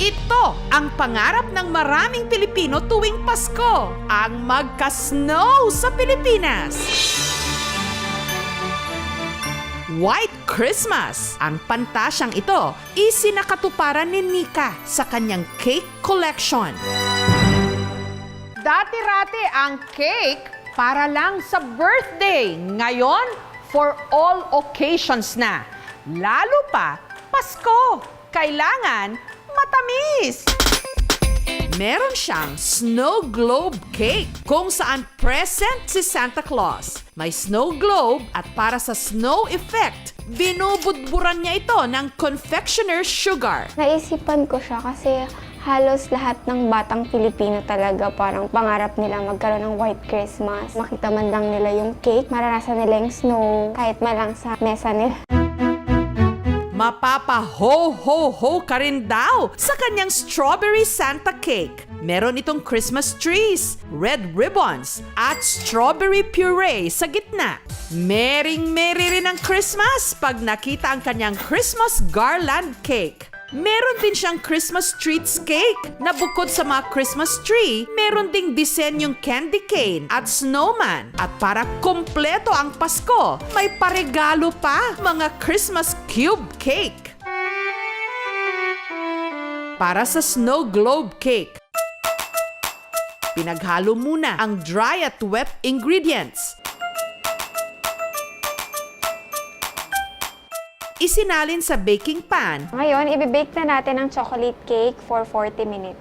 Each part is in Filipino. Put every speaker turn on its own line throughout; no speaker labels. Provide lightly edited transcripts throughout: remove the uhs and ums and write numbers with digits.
Ito ang pangarap ng maraming Pilipino tuwing Pasko, ang magka-snow sa Pilipinas. White Christmas. Ang pantasyang ito, isinakatuparan ni Nika sa kanyang cake collection. Dati-rati ang cake para lang sa birthday. Ngayon, for all occasions na. Lalo pa, Pasko. Kailangan matamis. Meron siyang snow globe cake kung saan present si Santa Claus. May snow globe at para sa snow effect, binubudburan niya ito ng confectioner's sugar.
Naisipan ko siya kasi halos lahat ng batang Pilipino talaga parang pangarap nila magkaroon ng White Christmas. Makita man lang nila yung cake, maranasan nila yung snow, kahit man lang sa mesa nila.
Mapapa-ho-ho-ho ka rin daw sa kanyang strawberry Santa cake. Meron itong Christmas trees, red ribbons, at strawberry puree sa gitna. Mering-meri rin ang Christmas pag nakita ang kanyang Christmas garland cake. Meron din siyang Christmas treats cake na bukod sa mga Christmas tree, meron ding disenyong candy cane at snowman. At para kumpleto ang Pasko, may paregalo pa, mga Christmas cube cake. Para sa snow globe cake, pinaghalo muna ang dry at wet ingredients. Isinalin sa baking pan.
Ngayon, ibibake na natin ang chocolate cake for 40 minutes.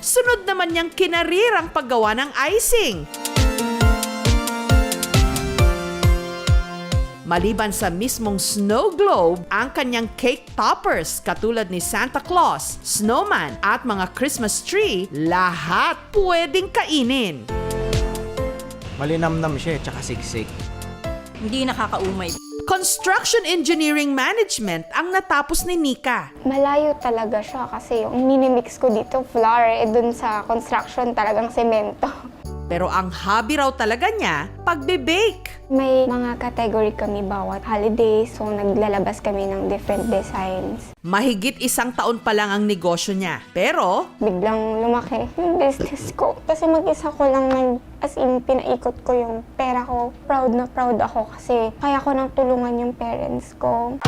Sunod naman niyang kinarir ang paggawa ng icing. Maliban sa mismong snow globe, ang kanyang cake toppers katulad ni Santa Claus, snowman at mga Christmas tree, lahat pwedeng kainin.
Malinamnam siya, tsaka sigsik.
Hindi nakakaumay.
Construction Engineering Management ang natapos ni Nika.
Malayo talaga siya kasi yung minimix ko dito, flour, dun sa construction talagang semento.
Pero ang hobby raw talaga niya, pagbe-bake.
May mga category kami bawat holiday, so naglalabas kami ng different designs.
Mahigit 1 taon pa lang ang negosyo niya. Pero
Biglang lumaki yung business ko. Kasi mag-isa ko lang as in, pinaikot ko yung pera ko. Proud na proud ako kasi kaya ko nang tulungan yung parents ko.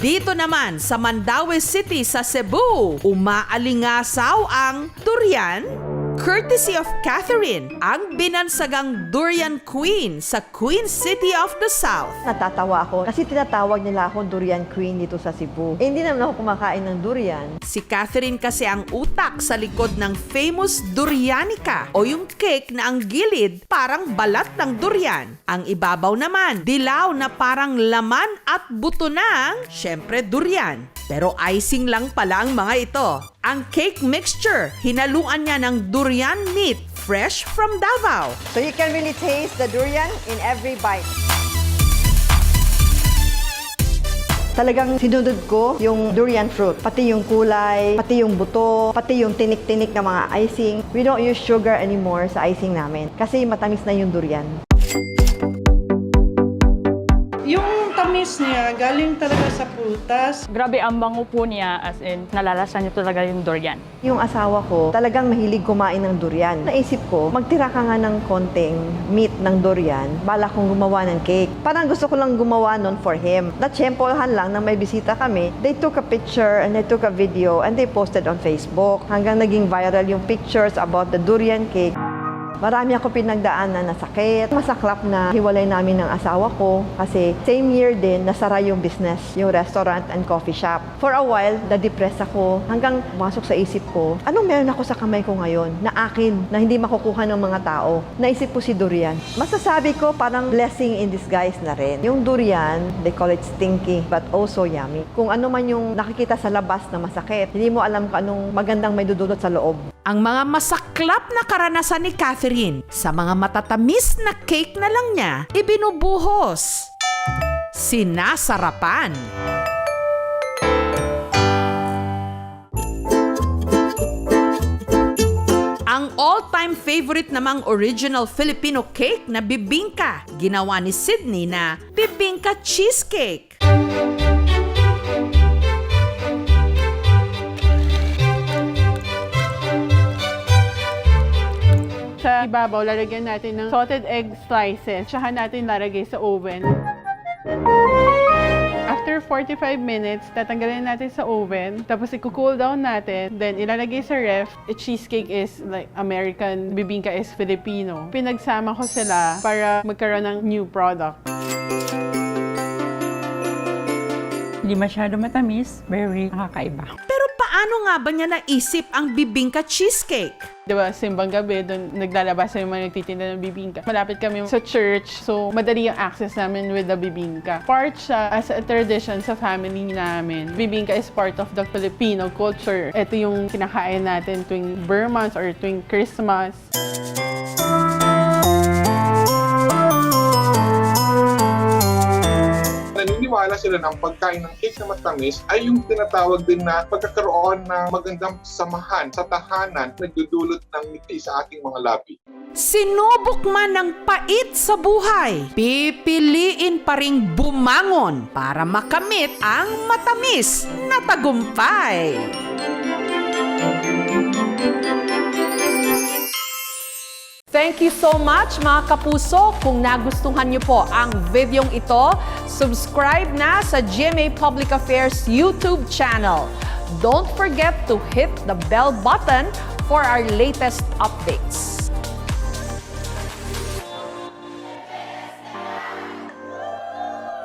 dito naman sa Mandaue City sa Cebu, umaalingasaw ang durian. Courtesy of Catherine, ang binansagang Durian Queen sa Queen City of the South.
Natatawa ako kasi tinatawag nila ako Durian Queen dito sa Cebu. Hindi naman ako kumakain ng durian.
Si Catherine kasi ang utak sa likod ng famous Durianica o yung cake na ang gilid parang balat ng durian. Ang ibabaw naman, dilaw na parang laman at buto ng, syempre, durian. Pero icing lang pala ang mga ito. Ang cake mixture, hinaluan niya ng durian meat fresh from Davao.
So you can really taste the durian in every bite. Talagang sinunod ko yung durian fruit. Pati yung kulay, pati yung buto, pati yung tinik-tinik na mga icing. We don't use sugar anymore sa icing namin kasi matamis na yung durian.
Yung tamis niya, galing talaga sa prutas.
Grabe ang bango po niya, as in, nalalasan niyo talaga yung durian.
Yung asawa ko, talagang mahilig kumain ng durian. Naisip ko, magtira ka nga ng konting meat ng durian, bala kong gumawa ng cake. Parang gusto ko lang gumawa nun for him. Natsyempohan lang nang may bisita kami. They took a picture and they took a video and they posted on Facebook. Hanggang naging viral yung pictures about the durian cake. Marami ako pinagdaanan na sakit. Masaklap na hiwalay namin ng asawa ko kasi same year din nasara yung business, yung restaurant and coffee shop. For a while, na-depress ako hanggang pumasok sa isip ko, anong meron ako sa kamay ko ngayon na akin, na hindi makukuha ng mga tao? Naisip ko si durian. Masasabi ko parang blessing in disguise na rin. Yung durian, they call it stinky but also yummy. Kung ano man yung nakikita sa labas na masakit, hindi mo alam kung anong magandang may dudulot sa loob.
Ang mga masaklap na karanasan ni Catherine sa mga matatamis na cake na lang niya, ibinubuhos. Sinasarapan. Ang all all-time favorite namang original Filipino cake na bibingka. Ginawa ni Sydney na bibingka cheesecake.
Sa ibabaw, lalagyan natin ng salted egg slices. Tsaka natin lalagay sa oven. After 45 minutes, tatanggalin natin sa oven. Tapos i-cool down natin. Then ilalagay sa ref. Cheesecake is like American, bibingka is Filipino. Pinagsama ko sila para magkaroon ng new product.
Hindi masyado matamis, very nakakaiba.
Pero paano nga ba niya naisip ang bibingka cheesecake?
Diba, simbang gabi, doon naglalabas yung mga nagtitinda ng bibingka. Malapit kami sa church, so madali yung access namin with the bibingka. Part siya as a tradition sa family namin. Bibingka is part of the Filipino culture. Ito yung kinakain natin tuwing Burr months or tuwing Christmas.
Naniniwala sila ng pagkain ng cake na matamis ay yung tinatawag din na pagkakaroon ng magandang samahan sa tahanan, nagdudulot ng ngiti sa ating mga labi.
Sinubok man ng pait sa buhay, pipiliin pa ring bumangon para makamit ang matamis na tagumpay. Thank you so much mga kapuso. Kung nagustuhan niyo po ang videong ito, subscribe na sa GMA Public Affairs YouTube channel. Don't forget to hit the bell button for our latest updates.